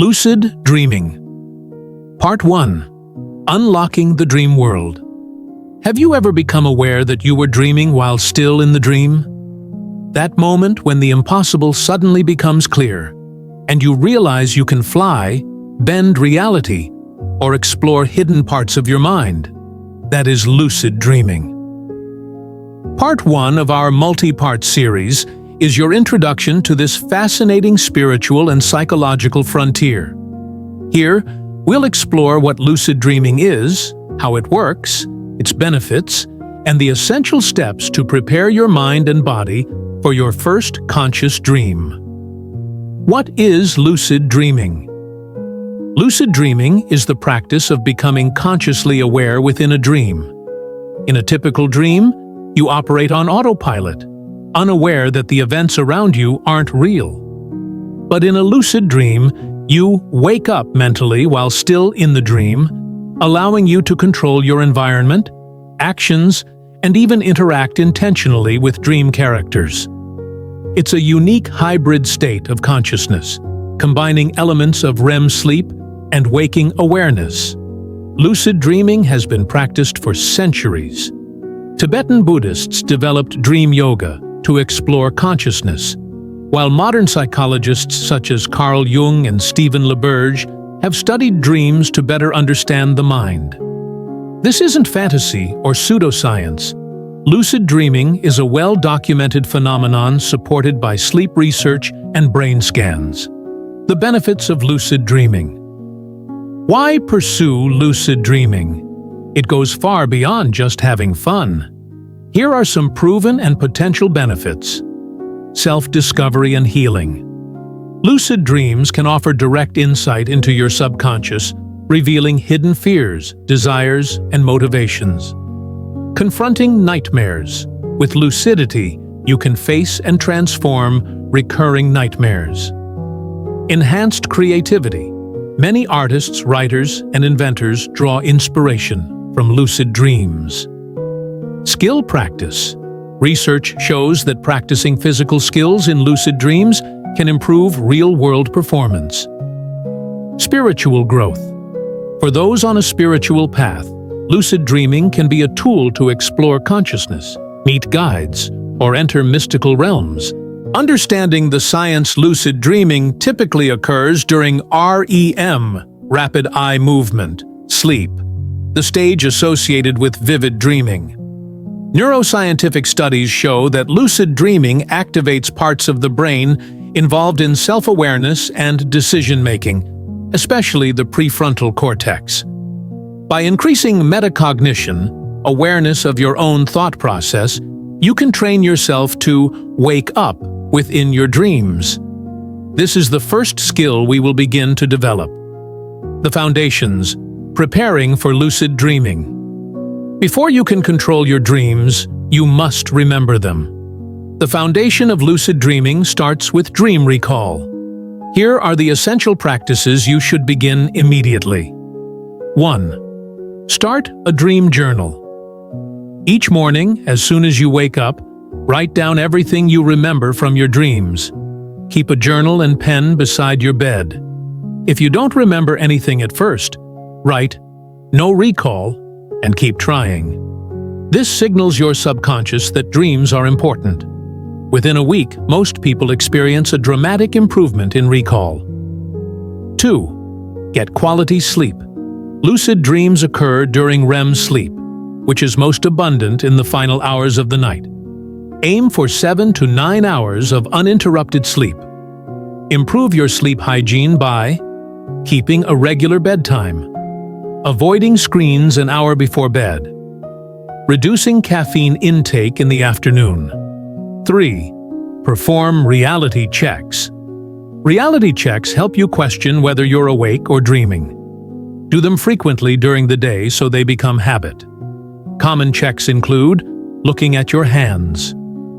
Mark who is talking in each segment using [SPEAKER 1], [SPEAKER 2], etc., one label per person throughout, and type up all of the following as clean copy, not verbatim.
[SPEAKER 1] Lucid Dreaming. Part 1. Unlocking the Dream World. Have you ever become aware that you were dreaming while still in the dream? That moment when the impossible suddenly becomes clear, and you realize you can fly, bend reality, or explore hidden parts of your mind. That is lucid dreaming. Part 1 of our multi-part series is your introduction to this fascinating spiritual and psychological frontier. Here, we'll explore what lucid dreaming is, how it works, its benefits, and the essential steps to prepare your mind and body for your first conscious dream. What is lucid dreaming? Lucid dreaming is the practice of becoming consciously aware within a dream. In a typical dream, you operate on autopilot, unaware that the events around you aren't real. But in a lucid dream, you wake up mentally while still in the dream, allowing you to control your environment, actions, and even interact intentionally with dream characters. It's a unique hybrid state of consciousness, combining elements of REM sleep and waking awareness. Lucid dreaming has been practiced for centuries. Tibetan Buddhists developed dream yoga to explore consciousness, while modern psychologists such as Carl Jung and Stephen LaBerge have studied dreams to better understand the mind. This isn't fantasy or pseudoscience. Lucid dreaming is a well-documented phenomenon supported by sleep research and brain scans. The benefits of lucid dreaming. Why pursue lucid dreaming? It goes far beyond just having fun. Here are some proven and potential benefits. Self-discovery and healing. Lucid dreams can offer direct insight into your subconscious, revealing hidden fears, desires, and motivations. Confronting nightmares. With lucidity, you can face and transform recurring nightmares. Enhanced creativity. Many artists, writers, and inventors draw inspiration from lucid dreams. Skill practice. Research shows that practicing physical skills in lucid dreams can improve real-world performance. Spiritual growth. For those on a spiritual path, lucid dreaming can be a tool to explore consciousness, meet guides, or enter mystical realms. Understanding the science, lucid dreaming typically occurs during REM, rapid eye movement, sleep, the stage associated with vivid dreaming. Neuroscientific studies show that lucid dreaming activates parts of the brain involved in self-awareness and decision-making, especially the prefrontal cortex. By increasing metacognition, awareness of your own thought process, you can train yourself to wake up within your dreams. This is the first skill we will begin to develop. The foundations: preparing for lucid dreaming. Before you can control your dreams, you must remember them. The foundation of lucid dreaming starts with dream recall. Here are the essential practices you should begin immediately. 1. Start a dream journal. Each morning, as soon as you wake up, write down everything you remember from your dreams. Keep a journal and pen beside your bed. If you don't remember anything at first, write "no recall" and keep trying. This signals your subconscious that dreams are important. Within a week, most people experience a dramatic improvement in recall. 2. Get quality sleep. Lucid dreams occur during REM sleep, which is most abundant in the final hours of the night. Aim for 7 to 9 hours of uninterrupted sleep. Improve your sleep hygiene by keeping a regular bedtime, avoiding screens an hour before bed, reducing caffeine intake in the afternoon. 3. Perform reality checks. Reality checks help you question whether you're awake or dreaming. Do them frequently during the day so they become habit. Common checks include looking at your hands.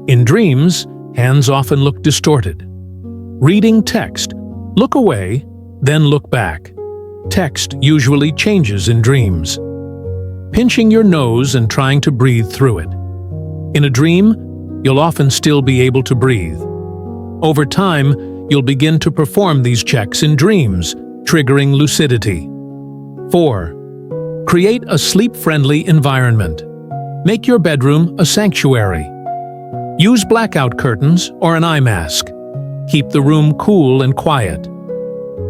[SPEAKER 1] In dreams, hands often look distorted. Reading text. Look away, then look back. Text usually changes in dreams. Pinching your nose and trying to breathe through it. In a dream, you'll often still be able to breathe. Over time, you'll begin to perform these checks in dreams, triggering lucidity. 4. Create a sleep-friendly environment. Make your bedroom a sanctuary. Use blackout curtains or an eye mask. Keep the room cool and quiet.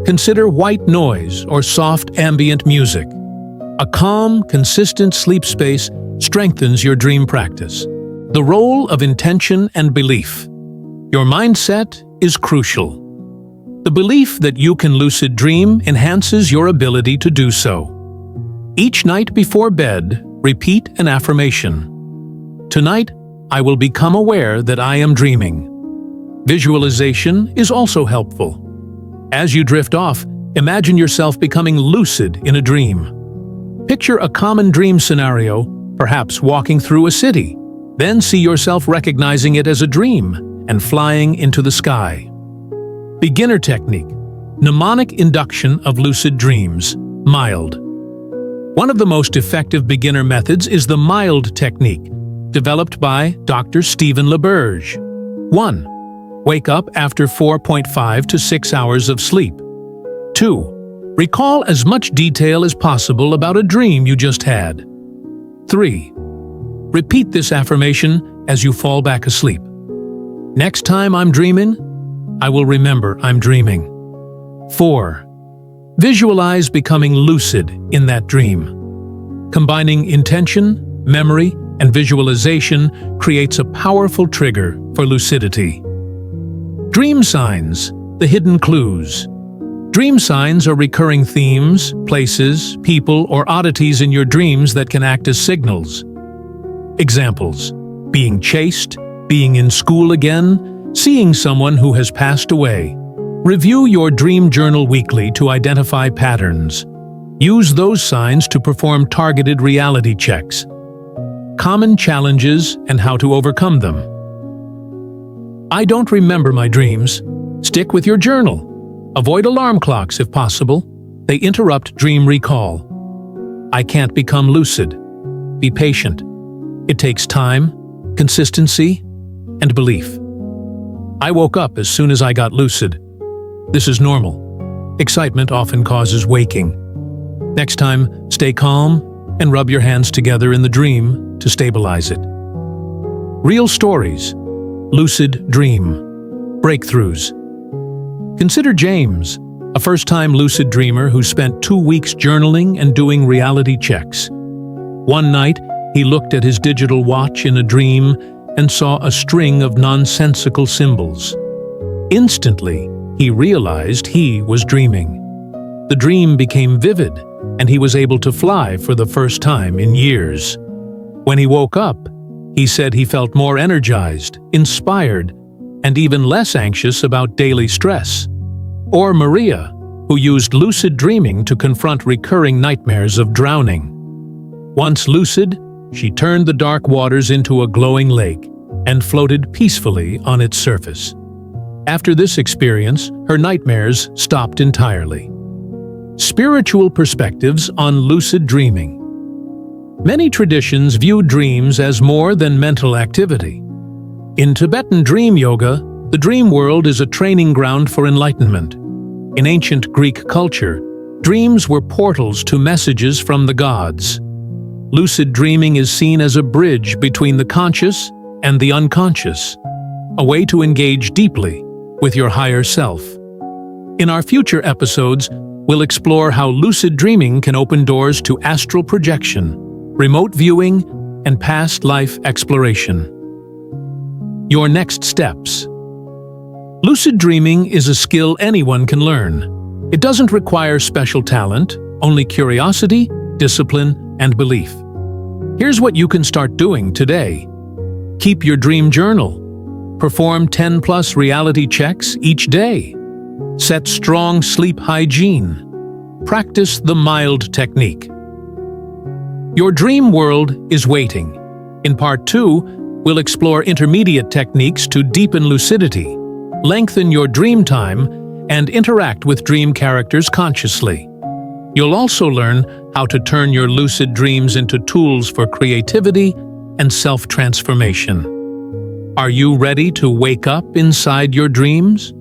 [SPEAKER 1] Consider white noise or soft ambient music. A calm, consistent sleep space strengthens your dream practice. The role of intention and belief. Your mindset is crucial. The belief that you can lucid dream enhances your ability to do so. Each night before bed, repeat an affirmation. Tonight, I will become aware that I am dreaming. Visualization is also helpful. As you drift off, imagine yourself becoming lucid in a dream. Picture a common dream scenario, perhaps walking through a city. Then see yourself recognizing it as a dream and flying into the sky. Beginner technique. Mnemonic induction of lucid dreams. Mild. One of the most effective beginner methods is the mild technique, developed by Dr. Stephen LaBerge. 1. Wake up after 4.5 to 6 hours of sleep. 2. Recall as much detail as possible about a dream you just had. 3. Repeat this affirmation as you fall back asleep. Next time I'm dreaming, I will remember I'm dreaming. 4. Visualize becoming lucid in that dream. Combining intention, memory, and visualization creates a powerful trigger for lucidity. Dream signs, the hidden clues. Dream signs are recurring themes, places, people, or oddities in your dreams that can act as signals. Examples: being chased, being in school again, seeing someone who has passed away. Review your dream journal weekly to identify patterns. Use those signs to perform targeted reality checks. Common challenges and how to overcome them. I don't remember my dreams. Stick with your journal. Avoid alarm clocks if possible. They interrupt dream recall. I can't become lucid. Be patient. It takes time, consistency, and belief. I woke up as soon as I got lucid. This is normal. Excitement often causes waking. Next time, stay calm and rub your hands together in the dream to stabilize it. Real stories. Lucid dream. Breakthroughs. Consider James, a first-time lucid dreamer who spent 2 weeks journaling and doing reality checks. One night, he looked at his digital watch in a dream and saw a string of nonsensical symbols. Instantly, he realized he was dreaming. The dream became vivid, and he was able to fly for the first time in years. When he woke up, he said he felt more energized, inspired, and even less anxious about daily stress. Or Maria, who used lucid dreaming to confront recurring nightmares of drowning. Once lucid, she turned the dark waters into a glowing lake and floated peacefully on its surface. After this experience, her nightmares stopped entirely. Spiritual perspectives on lucid dreaming. Many traditions view dreams as more than mental activity. In Tibetan dream yoga, the dream world is a training ground for enlightenment. In ancient Greek culture, dreams were portals to messages from the gods. Lucid dreaming is seen as a bridge between the conscious and the unconscious, a way to engage deeply with your higher self. In our future episodes, we'll explore how lucid dreaming can open doors to astral projection, remote viewing, and past life exploration. Your next steps. Lucid dreaming is a skill anyone can learn. It doesn't require special talent, only curiosity, discipline, and belief. Here's what you can start doing today. Keep your dream journal. Perform 10+ reality checks each day. Set strong sleep hygiene. Practice the mild technique. Your dream world is waiting. In Part 2, we'll explore intermediate techniques to deepen lucidity, lengthen your dream time, and interact with dream characters consciously. You'll also learn how to turn your lucid dreams into tools for creativity and self-transformation. Are you ready to wake up inside your dreams?